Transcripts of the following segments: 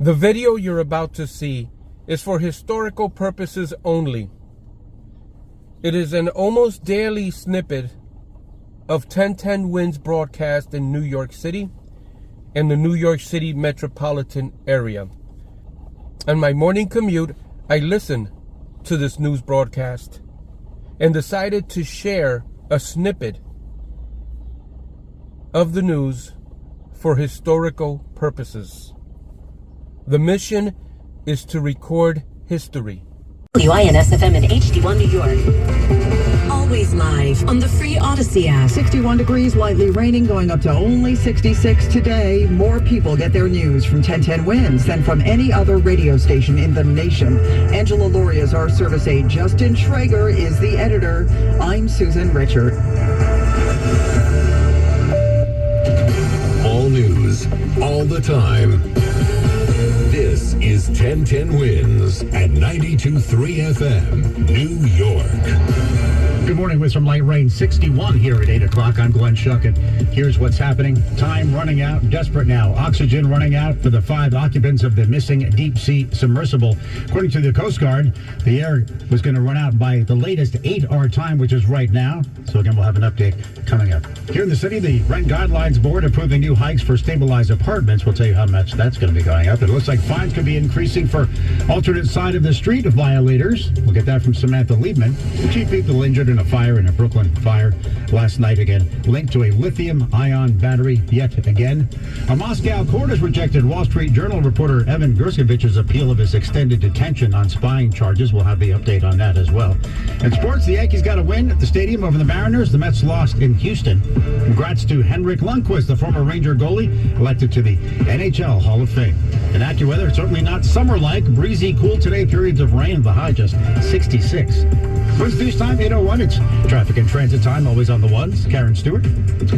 The video you're about to see is for historical purposes only. It is an almost daily snippet of 1010 Wins broadcast in New York City and the New York City metropolitan area. On my morning commute, I listened to this news broadcast and decided to share a snippet of the news for historical purposes. The mission is to record history. WINS-FM in HD1 New York. Always live on the free Odyssey app. 61 degrees, lightly raining, going up to only 66 today. More people get their news from 1010 Wins than from any other radio station in the nation. Angela Laurie is our service aide. Justin Traeger is the editor. I'm Susan Richard. All news, all the time. This is 1010 Wins at 92.3 FM, New York. Good morning with some light rain. 61 here at 8 o'clock. I'm Glenn Schuck, and here's what's happening. Time running out. Desperate now. Oxygen running out for the 5 occupants of the missing deep-sea submersible. According to the Coast Guard, the air was going to run out by the latest 8 our time, which is right now. So again, we'll have an update coming up. Here in the city, the Rent Guidelines Board approving new hikes for stabilized apartments. We'll tell you how much that's going to be going up. It looks like fines could be increasing for alternate side of the street violators. We'll get that from Samantha Liebman. 2 people injured in a fire, in a Brooklyn fire last night, again linked to a lithium-ion battery yet again. A Moscow court has rejected Wall Street Journal reporter Evan Gershovich's appeal of his extended detention on spying charges. We'll have the update on that as well. In sports, the Yankees got a win at the stadium over the Mariners. The Mets lost in Houston. Congrats to Henrik Lundqvist, the former Ranger goalie, elected to the NHL Hall of Fame. In AccuWeather, certainly not summer-like. Breezy, cool today, periods of rain, the high just 66. What's news time? 8:01. It's traffic and transit time, always on the ones. Karen Stewart.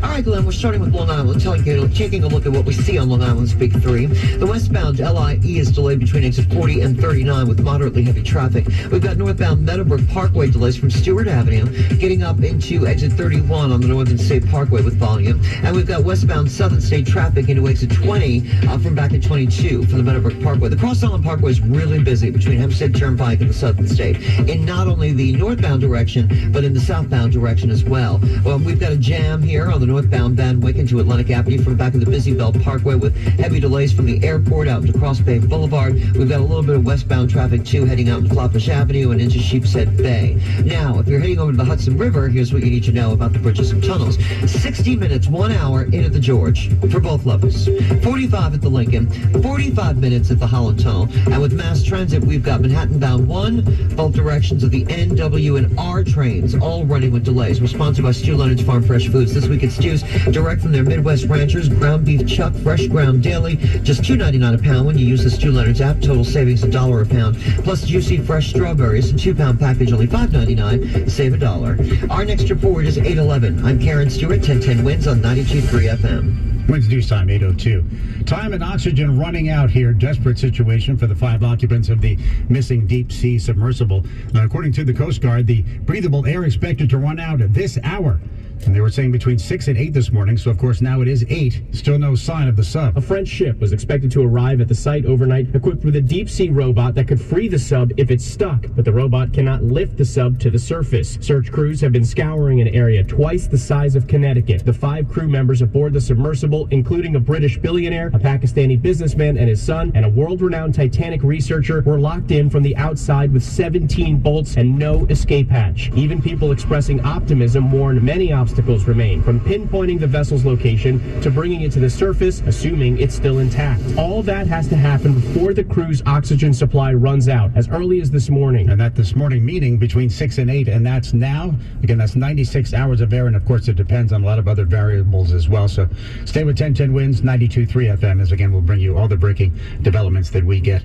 All right, Glenn, we're starting with Long Island, taking a look at what we see on Long Island's Big Three. The westbound LIE is delayed between exit 40 and 39 with moderately heavy traffic. We've got northbound Meadowbrook Parkway delays from Stewart Avenue, getting up into exit 31 on the Northern State Parkway with volume. And we've got westbound Southern State traffic into exit 20 from back at 22 for the Meadowbrook Parkway. The Cross Island Parkway is really busy between Hempstead Turnpike and the Southern State, in not only the northbound direction, but in the southbound direction as well. We've got a jam here on the northbound Van Wyck into Atlantic Avenue from back of the Busy Bell Parkway with heavy delays from the airport out into Cross Bay Boulevard. We've got a little bit of westbound traffic too heading out into Flatbush Avenue and into Sheepshead Bay. Now, if you're heading over to the Hudson River, here's what you need to know about the bridges and tunnels. 60 minutes, 1 hour in at the George for both levels. 45 at the Lincoln, 45 minutes at the Holland Tunnel. And with mass transit, we've got Manhattan bound 1, both directions of the N, W, and R trains, all running with delays. We're sponsored by Stu Leonard's Farm Fresh Foods. This week at Stu's, direct from their Midwest ranchers, ground beef chuck, fresh ground daily, just $2.99 a pound when you use the Stu Leonard's app. Total savings $1 a pound. Plus juicy fresh strawberries, a 2-pound package, only $5.99. Save $1. Our next report is 8:11. I'm Karen Stewart, 1010 Wins on 92.3 FM. Wednesday news time, 8:02. Time and oxygen running out here. Desperate situation for the 5 occupants of the missing deep-sea submersible. According to the Coast Guard, the breathable air expected to run out at this hour. And they were saying between 6 and 8 this morning, so of course now it is 8. Still no sign of the sub. A French ship was expected to arrive at the site overnight, equipped with a deep-sea robot that could free the sub if it's stuck, but the robot cannot lift the sub to the surface. Search crews have been scouring an area twice the size of Connecticut. The 5 crew members aboard the submersible, including a British billionaire, a Pakistani businessman and his son, and a world-renowned Titanic researcher, were locked in from the outside with 17 bolts and no escape hatch. Even people expressing optimism warn many obstacles remain, from pinpointing the vessel's location to bringing it to the surface, assuming it's still intact. All that has to happen before the crew's oxygen supply runs out, as early as this morning. And that this morning meeting between 6 and 8, and that's now. Again, that's 96 hours of air, and of course it depends on a lot of other variables as well. So stay with 1010 Wins, 92.3 FM, as again we'll bring you all the breaking developments that we get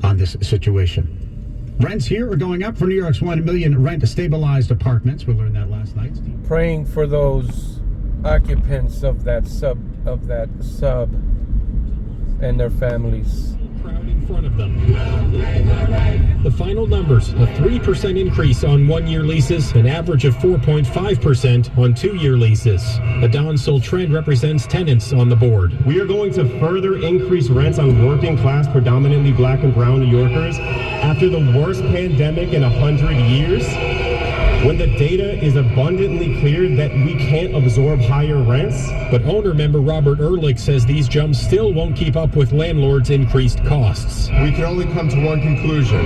on this situation. Rents here are going up for New York's 1 million rent-stabilized apartments. We learned that last night. Praying for those occupants of that sub and their families. crowd in front of them. The final numbers, a 3% increase on one-year leases, an average of 4.5% on two-year leases. A downsole trend represents tenants on the board. We are going to further increase rents on working class, predominantly black and brown New Yorkers after the worst pandemic in 100 years. When the data is abundantly clear that we can't absorb higher rents. But owner member Robert Ehrlich says these jumps still won't keep up with landlords' increased costs. We can only come to one conclusion.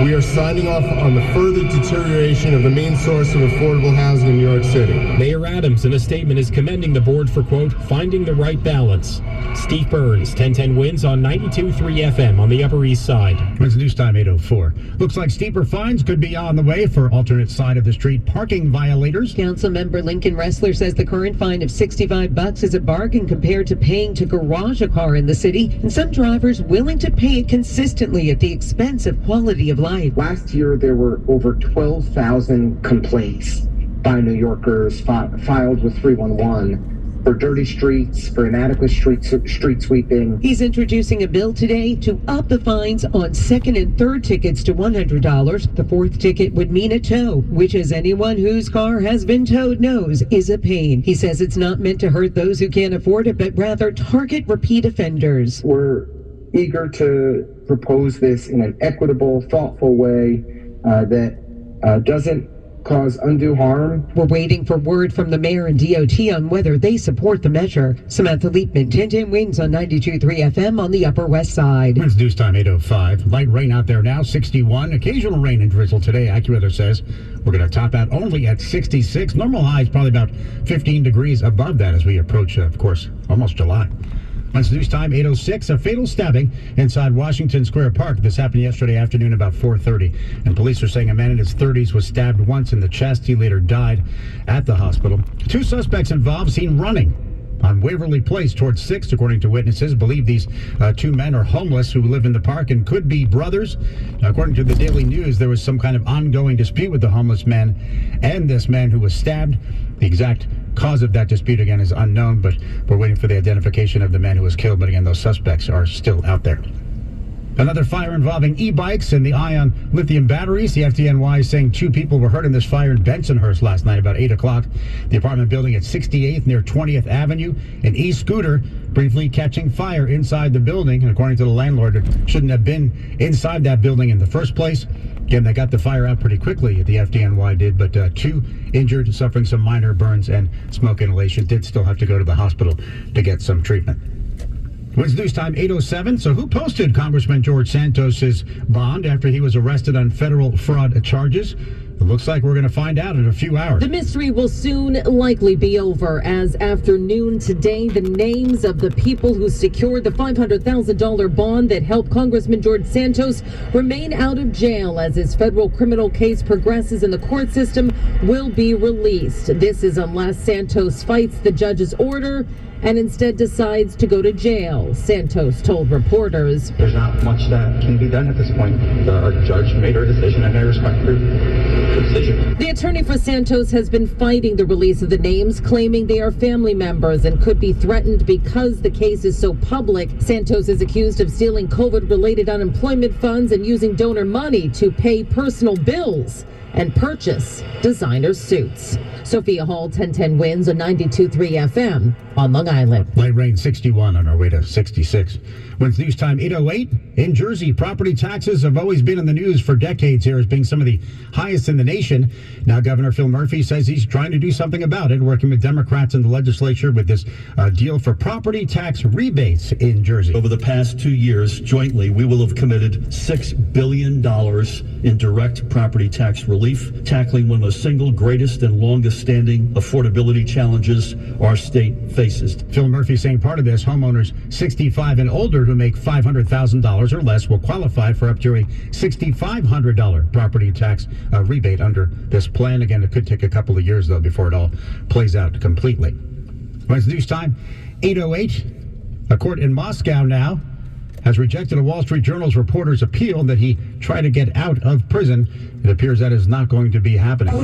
We are signing off on the further deterioration of the main source of affordable housing in New York City. Mayor Adams, in a statement, is commending the board for, quote, finding the right balance. Steve Burns, 1010 Wins on 92.3 FM on the Upper East Side. It's news time 8:04. Looks like steeper fines could be on the way for alternate side of the street parking violators. Councilmember Lincoln Ressler says the current fine of $65 is a bargain compared to paying to garage a car in the city, and some drivers willing to pay it consistently at the expense of quality of life. Last year, there were over 12,000 complaints by New Yorkers filed with 311 for dirty streets, for inadequate street sweeping. He's introducing a bill today to up the fines on second and third tickets to $100. The fourth ticket would mean a tow, which, as anyone whose car has been towed knows, is a pain. He says it's not meant to hurt those who can't afford it, but rather target repeat offenders. We're eager to propose this in an equitable, thoughtful way that doesn't cause undue harm. We're waiting for word from the mayor and DOT on whether they support the measure. Samantha Leapman, 1010 Wins on 92.3 FM on the Upper West Side. It's news time 8:05. Light rain out there now, 61. Occasional rain and drizzle today. AccuWeather says we're going to top out only at 66. Normal high is probably about 15 degrees above that as we approach, of course, almost July. It's news time 8:06. A fatal stabbing inside Washington Square Park. This happened yesterday afternoon about 4:30. And police are saying a man in his 30s was stabbed once in the chest. He later died at the hospital. Two suspects involved seen running on Waverly Place towards 6th, according to witnesses. Believe these two men are homeless who live in the park and could be brothers. Now, according to the Daily News, there was some kind of ongoing dispute with the homeless man and this man who was stabbed. The exact cause of that dispute, again, is unknown, but we're waiting for the identification of the man who was killed. But again, those suspects are still out there. Another fire involving e-bikes and the ion lithium batteries. The FDNY is saying two people were hurt in this fire in Bensonhurst last night about 8 o'clock. The apartment building at 68th near 20th Avenue. An e-scooter briefly catching fire inside the building. And according to the landlord, it shouldn't have been inside that building in the first place. Again, they got the fire out pretty quickly, the FDNY did, but two injured, suffering some minor burns and smoke inhalation, did still have to go to the hospital to get some treatment. It's news time 8:07. So who posted Congressman George Santos's bond after he was arrested on federal fraud charges? It looks like we're going to find out in a few hours. The mystery will soon likely be over, as after noon today, the names of the people who secured the $500,000 bond that helped Congressman George Santos remain out of jail as his federal criminal case progresses in the court system will be released. This is unless Santos fights the judge's order and instead decides to go to jail. Santos told reporters, "There's not much that can be done at this point. The judge made her decision and I respect her decision." The attorney for Santos has been fighting the release of the names, claiming they are family members and could be threatened because the case is so public. Santos is accused of stealing COVID-related unemployment funds and using donor money to pay personal bills and purchase designer suits. Sophia Hall, 1010 Wins on 92.3 FM on Long Island. Light rain 61 on our way to 66. When it's news time 8:08. In Jersey, property taxes have always been in the news for decades here as being some of the highest in the nation. Now Governor Phil Murphy says he's trying to do something about it, working with Democrats in the legislature with this deal for property tax rebates in Jersey. Over the past 2 years, jointly, we will have committed $6 billion in direct property tax relief, tackling one of the single greatest and longest standing affordability challenges our state faces. Phil Murphy saying part of this, homeowners 65 and older who make $500,000 or less will qualify for up to a $6,500 property tax rebate under this plan. Again, it could take a couple of years, though, before it all plays out completely. Well, it's news time 8:08. A court in Moscow now has rejected a Wall Street Journal's reporter's appeal that he try to get out of prison. It appears that is not going to be happening.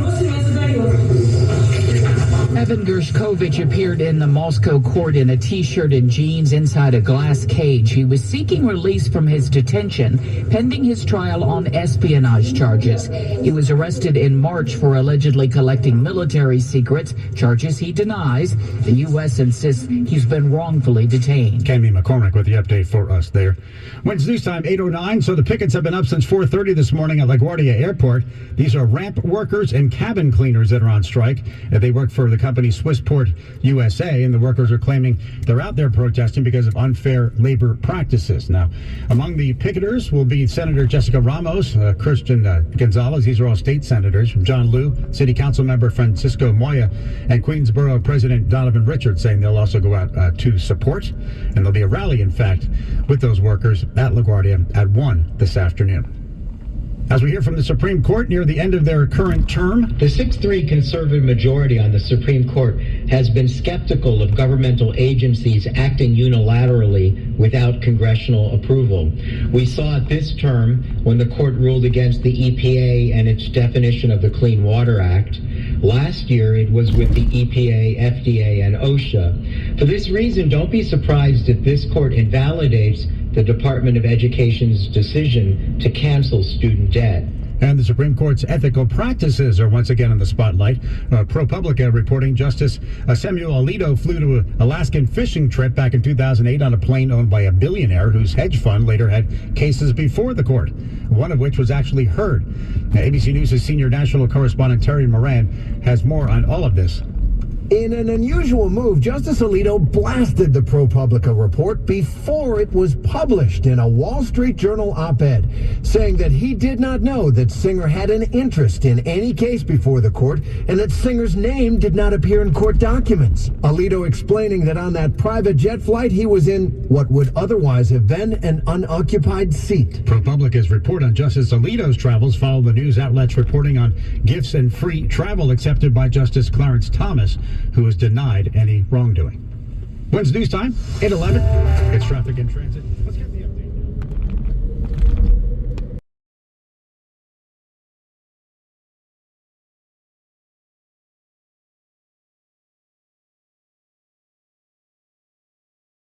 After Evan Gershkovich appeared in the Moscow court in a t-shirt and jeans inside a glass cage. He was seeking release from his detention pending his trial on espionage charges. He was arrested in March for allegedly collecting military secrets, charges he denies. The U.S. insists he's been wrongfully detained. Cami McCormick with the update for us there. Wednesday news time, 8:09. So the pickets have been up since 4:30 this morning at LaGuardia Airport. These are ramp workers and cabin cleaners that are on strike. They work for the company Swissport USA, and the workers are claiming they're out there protesting because of unfair labor practices. Now, among the picketers will be Senator Jessica Ramos, Christian Gonzalez. These are all state senators. John Liu, City Council member Francisco Moya, and Queensborough President Donovan Richards saying they'll also go out to support. And there'll be a rally, in fact, with those workers at LaGuardia at 1 this afternoon. As we hear from the Supreme Court near the end of their current term. The 6-3 conservative majority on the Supreme Court has been skeptical of governmental agencies acting unilaterally without congressional approval. We saw it this term when the court ruled against the EPA and its definition of the Clean Water Act. Last year, it was with the EPA, FDA, and OSHA. For this reason, don't be surprised if this court invalidates the Department of Education's decision to cancel student debt. And the Supreme Court's ethical practices are once again in the spotlight. ProPublica reporting Justice Samuel Alito flew to an Alaskan fishing trip back in 2008 on a plane owned by a billionaire whose hedge fund later had cases before the court, one of which was actually heard. ABC News' senior national correspondent Terry Moran has more on all of this. In an unusual move, Justice Alito blasted the ProPublica report before it was published in a Wall Street Journal op-ed, saying that he did not know that Singer had an interest in any case before the court and that Singer's name did not appear in court documents. Alito explaining that on that private jet flight, he was in what would otherwise have been an unoccupied seat. ProPublica's report on Justice Alito's travels followed the news outlets reporting on gifts and free travel accepted by Justice Clarence Thomas, who was denied any wrongdoing. Wednesday news time, 8:11. It's traffic and transit. Let's get